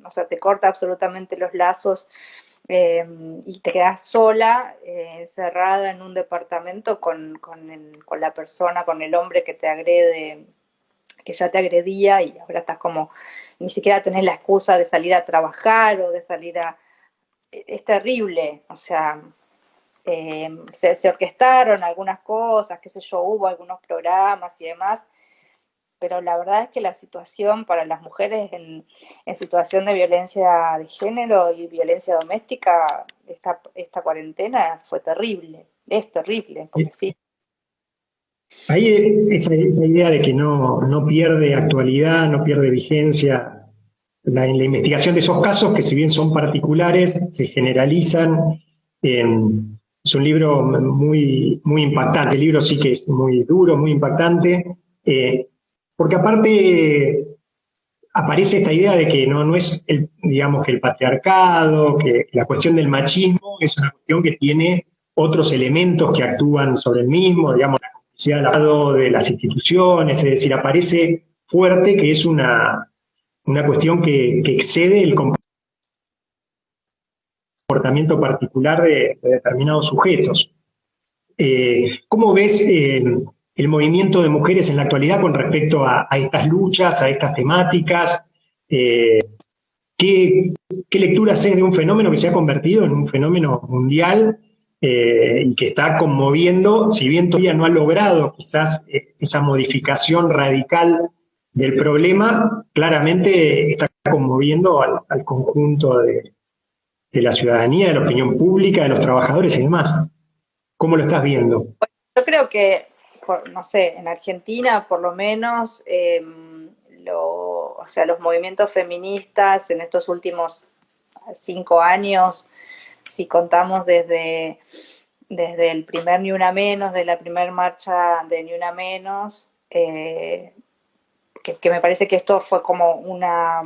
O sea, te corta absolutamente los lazos, eh, y te quedas sola, encerrada en un departamento con la persona, con el hombre que te agrede, que ya te agredía, y ahora estás como, ni siquiera tenés la excusa de salir a trabajar o de salir a... Es terrible, o sea, se orquestaron algunas cosas, qué sé yo, hubo algunos programas y demás, pero la verdad es que la situación para las mujeres en situación de violencia de género y violencia doméstica, esta cuarentena fue terrible, es terrible, porque sí. Ahí esa idea de que no pierde actualidad, no pierde vigencia, en la investigación de esos casos, que si bien son particulares, se generalizan. Es un libro muy impactante. El libro sí que es muy duro, muy impactante, porque aparte aparece esta idea de que no es digamos que el patriarcado, que la cuestión del machismo es una cuestión que tiene otros elementos que actúan sobre el mismo, digamos, la complicidad al lado de las instituciones, es decir, aparece fuerte que es una cuestión que excede el comportamiento particular de determinados sujetos. ¿Cómo ves el movimiento de mujeres en la actualidad con respecto a estas luchas, a estas temáticas? ¿Qué, ¿Qué lectura haces de un fenómeno que se ha convertido en un fenómeno mundial y que está conmoviendo, si bien todavía no ha logrado quizás esa modificación radical del problema, claramente está conmoviendo al conjunto de la ciudadanía, de la opinión pública, de los trabajadores y demás? ¿Cómo lo estás viendo? Yo creo que, no sé, en Argentina por lo menos, o sea, los movimientos feministas en estos últimos 5 años, si contamos desde el primer Ni Una Menos, de la primera marcha de Ni Una Menos, que me parece que esto fue como una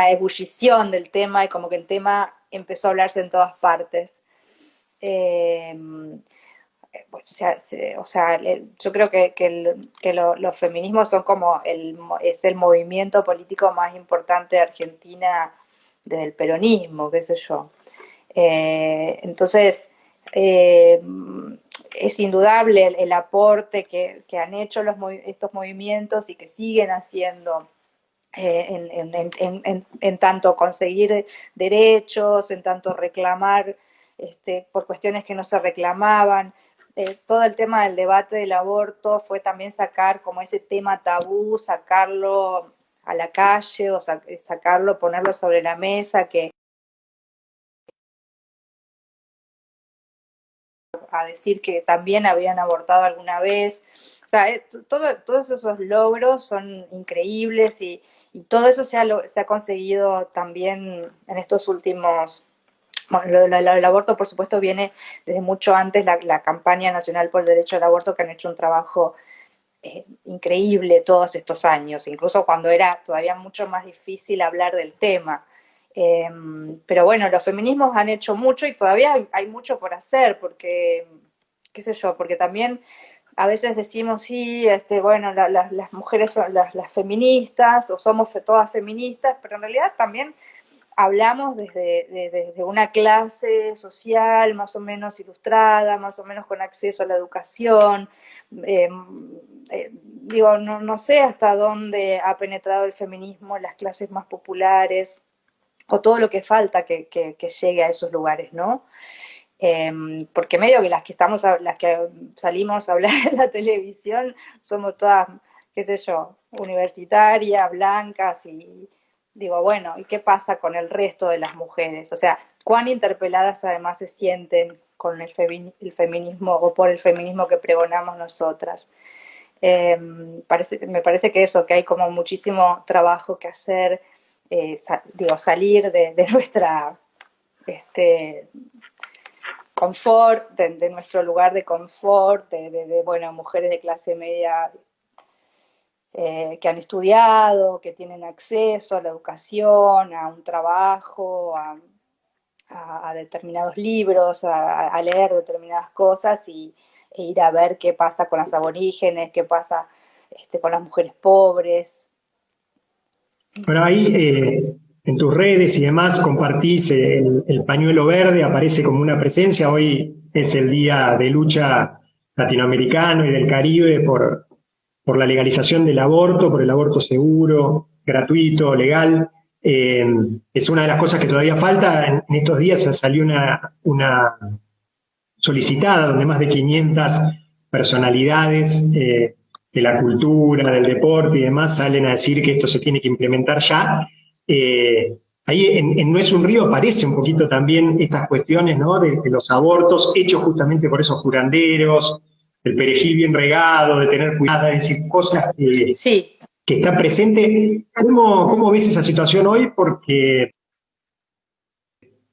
ebullición del tema y como que el tema empezó a hablarse en todas partes. O sea, yo creo que los feminismos son como es el movimiento político más importante de Argentina desde el peronismo, qué sé yo. Entonces, es indudable el aporte que han hecho estos movimientos y que siguen haciendo en tanto conseguir derechos, en tanto reclamar por cuestiones que no se reclamaban. Todo el tema del debate del aborto fue también sacar como ese tema tabú, sacarlo a la calle o sacarlo, ponerlo sobre la mesa, a decir que también habían abortado alguna vez. O sea, todos esos logros son increíbles y todo eso se ha conseguido también en estos últimos. Bueno, el aborto, por supuesto, viene desde mucho antes, la campaña nacional por el derecho al aborto, que han hecho un trabajo increíble todos estos años, incluso cuando era todavía mucho más difícil hablar del tema. Pero bueno, los feminismos han hecho mucho y todavía hay mucho por hacer, porque, qué sé yo, porque también a veces decimos, sí, bueno, las mujeres son las feministas, o somos todas feministas, pero en realidad también hablamos desde una clase social más o menos ilustrada, más o menos con acceso a la educación. Digo, no sé hasta dónde ha penetrado el feminismo en las clases más populares, o todo lo que falta que llegue a esos lugares, ¿no? Porque medio que las que salimos a hablar en la televisión somos todas, qué sé yo, universitarias, blancas, y digo, bueno, ¿y qué pasa con el resto de las mujeres? O sea, cuán interpeladas además se sienten con el feminismo o por el feminismo que pregonamos nosotras. Me parece que eso, que hay como muchísimo trabajo que hacer, salir de nuestra confort, de nuestro lugar de confort, bueno, mujeres de clase media que han estudiado, que tienen acceso a la educación, a un trabajo, a determinados libros, a leer determinadas cosas e ir a ver qué pasa con las aborígenes, qué pasa con las mujeres pobres. Bueno, ahí en tus redes y demás compartís el pañuelo verde, aparece como una presencia. Hoy es el día de lucha latinoamericano y del Caribe por la legalización del aborto, por el aborto seguro, gratuito, legal. Es una de las cosas que todavía falta. En estos días salió una solicitada donde más de 500 personalidades de la cultura, del deporte y demás salen a decir que esto se tiene que implementar ya. Ahí en No es un río aparece un poquito también estas cuestiones, ¿no? De los abortos hechos justamente por esos curanderos, el perejil bien regado, de tener cuidado, es decir, cosas Sí, que están presentes. ¿Cómo ves esa situación hoy? Porque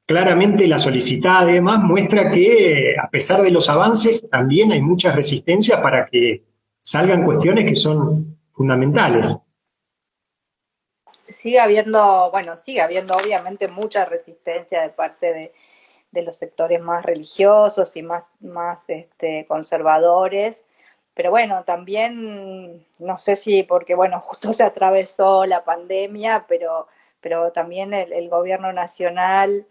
claramente la solicitada además muestra que a pesar de los avances también hay mucha resistencia para que salgan cuestiones que son fundamentales. sigue habiendo obviamente mucha resistencia de parte de los sectores más religiosos y más conservadores. Pero bueno, también, no sé si porque, bueno, justo se atravesó la pandemia, pero también el gobierno nacional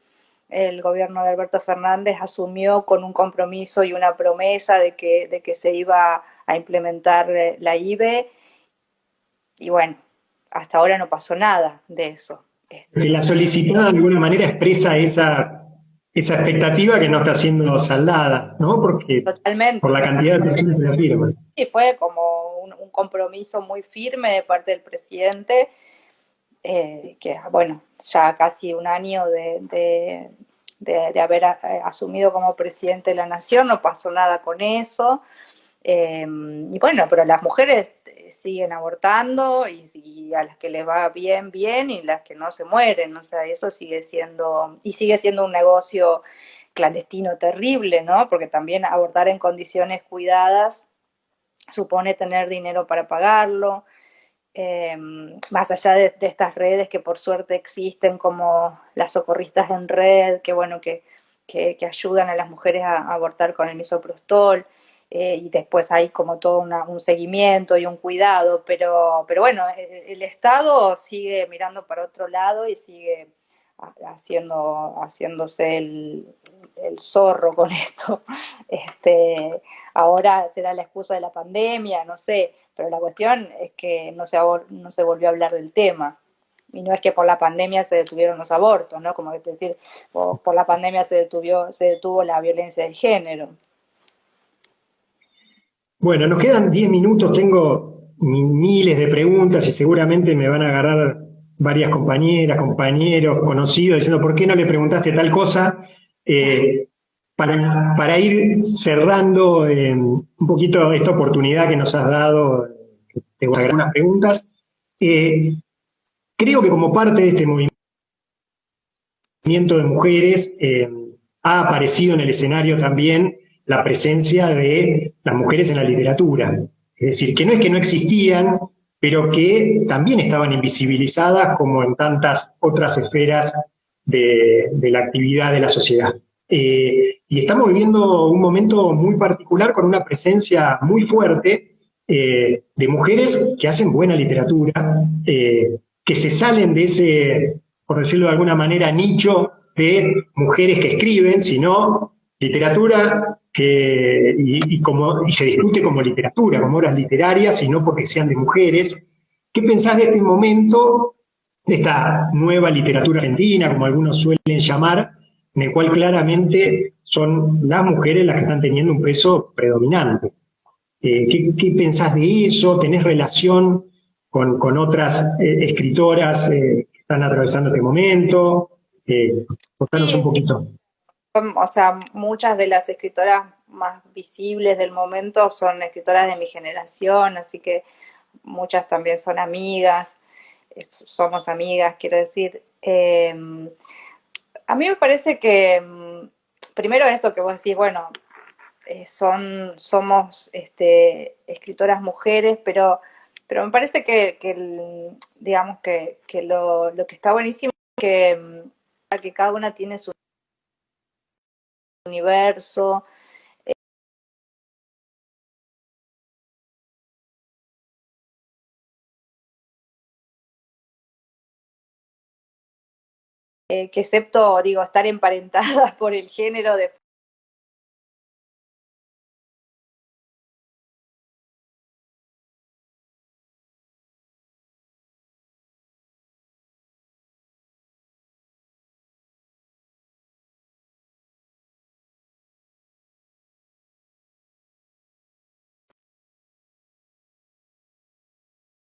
el gobierno de Alberto Fernández asumió con un compromiso y una promesa de que se iba a implementar la IBE, y bueno, hasta ahora no pasó nada de eso. La solicitada de alguna manera expresa esa expectativa que no está siendo saldada, ¿no? Porque por Totalmente, la cantidad de personas que la firman. y fue como un compromiso muy firme de parte del presidente, que bueno, ya casi un año de haber asumido como presidente de la nación, no pasó nada con eso. Y bueno, pero las mujeres siguen abortando y a las que les va bien, bien, y las que no se mueren. O sea, eso sigue siendo un negocio clandestino terrible, ¿no? Porque también abortar en condiciones cuidadas supone tener dinero para pagarlo. Más allá de estas redes que por suerte existen, como las socorristas en red, que bueno, que ayudan a las mujeres a abortar con el misoprostol, y después hay como todo un seguimiento y un cuidado, pero bueno, el Estado sigue mirando para otro lado y sigue haciéndose el zorro con esto. Ahora será la excusa de la pandemia, no sé, pero la cuestión es que no se volvió a hablar del tema. Y no es que por la pandemia se detuvieron los abortos, ¿no? Como decir, por la pandemia se detuvo la violencia de género. Bueno, nos quedan 10 minutos, tengo miles de preguntas y seguramente me van a agarrar varias compañeras, compañeros, conocidos, diciendo, ¿por qué no le preguntaste tal cosa? Eh, para ir cerrando un poquito esta oportunidad que nos has dado, te voy a agregar unas preguntas. Eh, Creo que como parte de este movimiento de mujeres ha aparecido en el escenario también la presencia de las mujeres en la literatura. Es decir, que no es que no existían, pero que también estaban invisibilizadas como en tantas otras esferas de la actividad de la sociedad. Y estamos viviendo un momento muy particular con una presencia muy fuerte de mujeres que hacen buena literatura, que se salen de ese, por decirlo de alguna manera, nicho de mujeres que escriben, sino literatura y se discute como literatura, como obras literarias, y no porque sean de mujeres. ¿Qué pensás de este momento, de esta nueva literatura argentina, como algunos suelen llamar, en el cual claramente son las mujeres las que están teniendo un peso predominante? ¿Qué pensás de eso? ¿Tenés relación con otras escritoras que están atravesando este momento? Contanos un Sí, sí, poquito. o sea, muchas de las escritoras más visibles del momento son escritoras de mi generación, así que muchas también son amigas, somos amigas, quiero decir. A mí me parece que, primero esto que vos decís, bueno, somos escritoras mujeres, pero me parece digamos que lo que está buenísimo es que cada una tiene su universo, que excepto, digo, estar emparentadas por el género de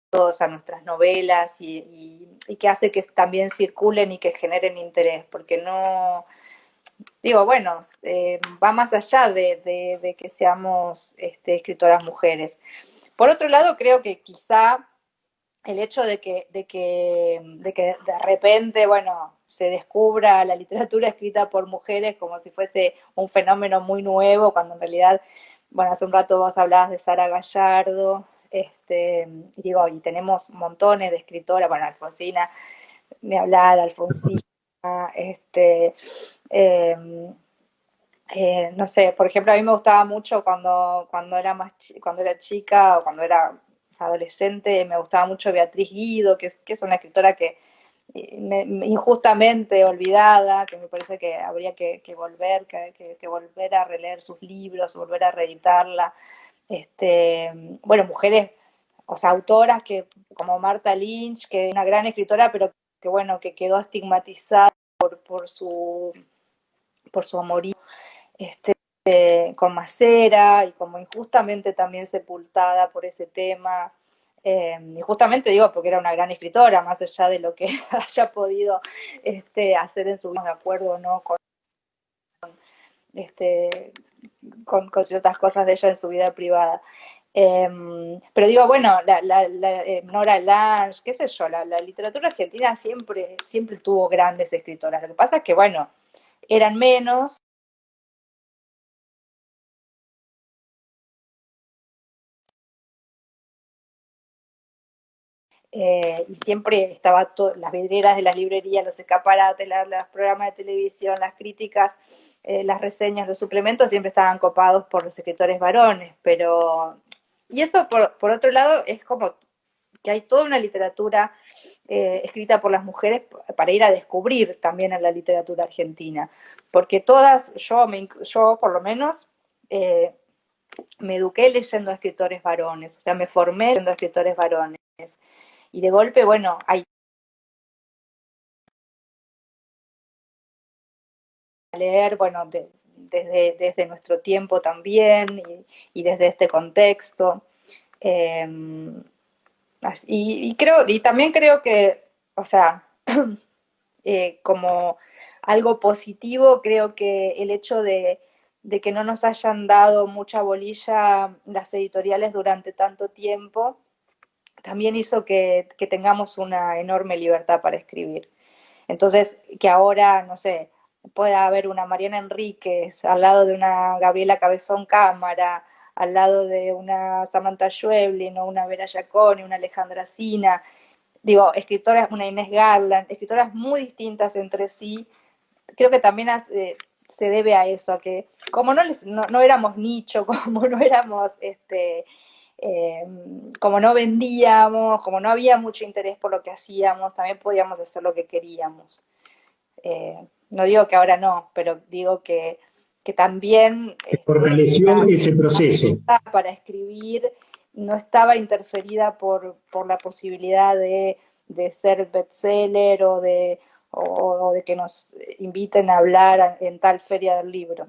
todos a nuestras novelas y que hace que también circulen y que generen interés, porque no, digo, bueno, va más allá de que seamos escritoras mujeres. Por otro lado, creo que quizá el hecho de que de repente, bueno, se descubra la literatura escrita por mujeres como si fuese un fenómeno muy nuevo, cuando en realidad, bueno, hace un rato vos hablabas de Sara Gallardo, y tenemos montones de escritoras, bueno, Alfonsina, ni hablar, Alfonsina, este, eh, no sé, por ejemplo, a mí me gustaba mucho cuando era chica o cuando era adolescente, me gustaba mucho Beatriz Guido, que es una escritora injustamente olvidada, que me parece que habría que volver a releer sus libros, volver a reeditarla. Bueno, mujeres, o sea, autoras que, como Martha Lynch, que es una gran escritora, pero que bueno, que quedó estigmatizada por su amorío con Macera, y como injustamente también sepultada por ese tema. Injustamente digo porque era una gran escritora, más allá de lo que haya podido hacer en su vida, de acuerdo, ¿no? Este, con ciertas cosas de ella en su vida privada. Pero digo, bueno, Nora Lange, qué sé yo, la literatura argentina siempre tuvo grandes escritoras. Lo que pasa es que, bueno, eran menos. Y siempre estaba las vidrieras de las librerías, los escaparates, los programas de televisión, las críticas, las reseñas, los suplementos, siempre estaban copados por los escritores varones, pero... Y eso, por otro lado, es como que hay toda una literatura escrita por las mujeres para ir a descubrir también a la literatura argentina, porque todas, yo por lo menos, me eduqué leyendo a escritores varones, o sea, me formé leyendo a escritores varones. Y de golpe, bueno, hay que leer, bueno, desde nuestro tiempo también y desde este contexto. Eh, y también creo que, o sea, como algo positivo, creo que el hecho de que no nos hayan dado mucha bolilla las editoriales durante tanto tiempo, también hizo que tengamos una enorme libertad para escribir. Entonces, que ahora, no sé, pueda haber una Mariana Enríquez al lado de una Gabriela Cabezón Cámara, al lado de una Samantha Schweblin, o una Vera Giaconi, una Alejandra Sina, digo, escritoras, una Inés Garland, escritoras muy distintas entre sí. Creo que también se debe a eso, a que como no éramos nicho, como no éramos eh, como no vendíamos, como no había mucho interés por lo que hacíamos, también podíamos hacer lo que queríamos. No digo que ahora no, pero digo que también Se fortaleció ese proceso. para escribir no estaba interferida por la posibilidad de ser bestseller o de que nos inviten a hablar en tal feria del libro.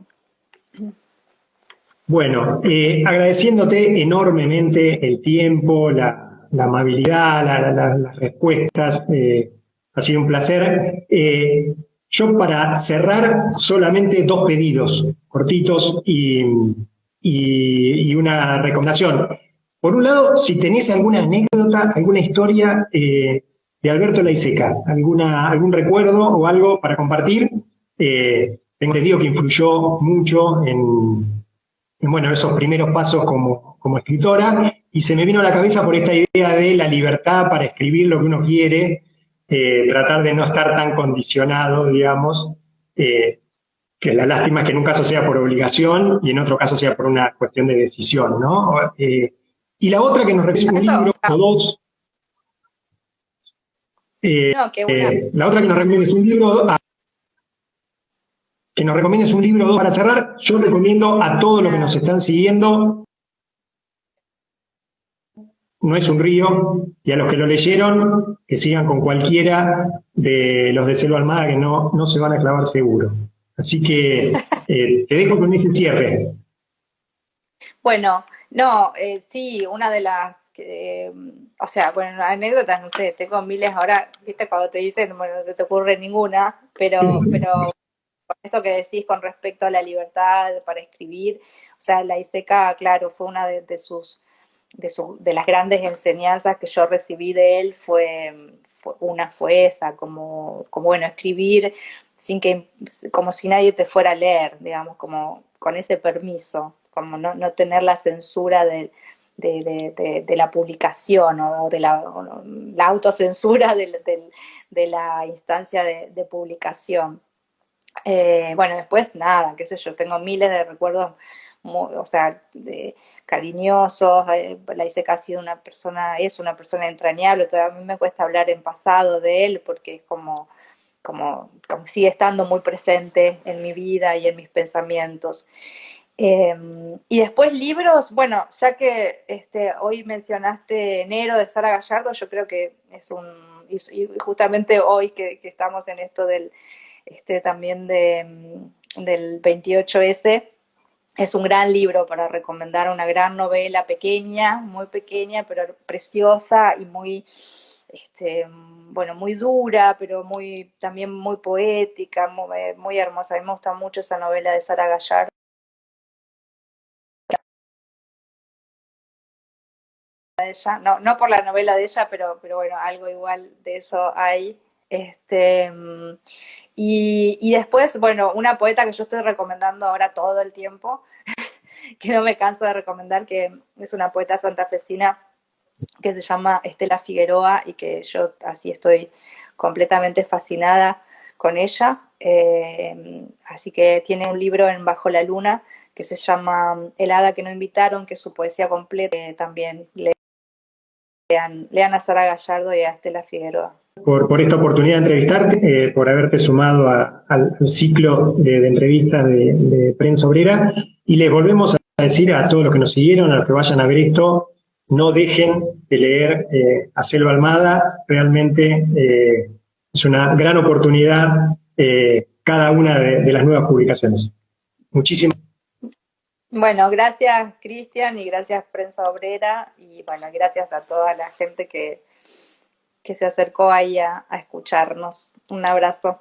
Bueno, agradeciéndote enormemente el tiempo, la amabilidad, las respuestas, ha sido un placer. Yo para cerrar solamente dos pedidos cortitos y una recomendación. Por un lado, si tenés alguna anécdota, alguna historia de Alberto Laiseca, algún recuerdo o algo para compartir, tengo entendido que influyó mucho en bueno, esos primeros pasos como escritora, y se me vino a la cabeza por esta idea de la libertad para escribir lo que uno quiere, tratar de no estar tan condicionado, digamos, que la lástima es que en un caso sea por obligación y en otro caso sea por una cuestión de decisión, ¿no? Y la otra que nos recomienda un libro o dos, no, que una... la otra que nos recomienda es un libro que nos recomiendes un libro o dos para cerrar. Yo recomiendo a todos los que nos están siguiendo No es un río, y a los que lo leyeron, que sigan con cualquiera de los de Selva Almada, que no se van a clavar seguro. Así que te dejo con ese cierre. Bueno, no, sí, una de las, o sea, bueno, anécdotas, no sé, tengo miles ahora, viste, cuando te dicen, bueno, no se te ocurre ninguna, pero con esto que decís con respecto a la libertad para escribir, o sea, la ISECA, claro, fue una de las grandes enseñanzas que yo recibí de él, fue esa, como, bueno, escribir como si nadie te fuera a leer, digamos, como con ese permiso, como no tener la censura de la publicación o de la autocensura de la instancia de publicación. Bueno, después nada, qué sé yo, tengo miles de recuerdos o sea, cariñosos. La Iseca ha sido es una persona entrañable, todavía a mí me cuesta hablar en pasado de él porque es como sigue estando muy presente en mi vida y en mis pensamientos. Y después libros, bueno, ya que hoy mencionaste Enero de Sara Gallardo, yo creo que y justamente hoy que estamos en esto también del 28S, es un gran libro para recomendar, una gran novela muy pequeña, pero preciosa y bueno, muy dura, pero también muy poética, muy hermosa. A mí me gusta mucho esa novela de Sara Gallardo. De ella, no por la novela de ella, pero bueno, algo igual de eso hay. Y después, bueno, una poeta que yo estoy recomendando ahora todo el tiempo, que no me canso de recomendar, que es una poeta santafesina que se llama Estela Figueroa y que yo así estoy completamente fascinada con ella. Así que tiene un libro en Bajo la Luna que se llama El hada que no invitaron, que es su poesía completa. También lean a Sara Gallardo y a Estela Figueroa. Por esta oportunidad de entrevistarte, por haberte sumado al ciclo de entrevistas de Prensa Obrera. Y les volvemos a decir a todos los que nos siguieron, a los que vayan a ver esto, no dejen de leer a Selva Almada. Realmente es una gran oportunidad cada una de las nuevas publicaciones. Muchísimas Bueno, gracias Cristian y gracias Prensa Obrera y bueno, gracias a toda la gente que se acercó ahí a escucharnos. Un abrazo.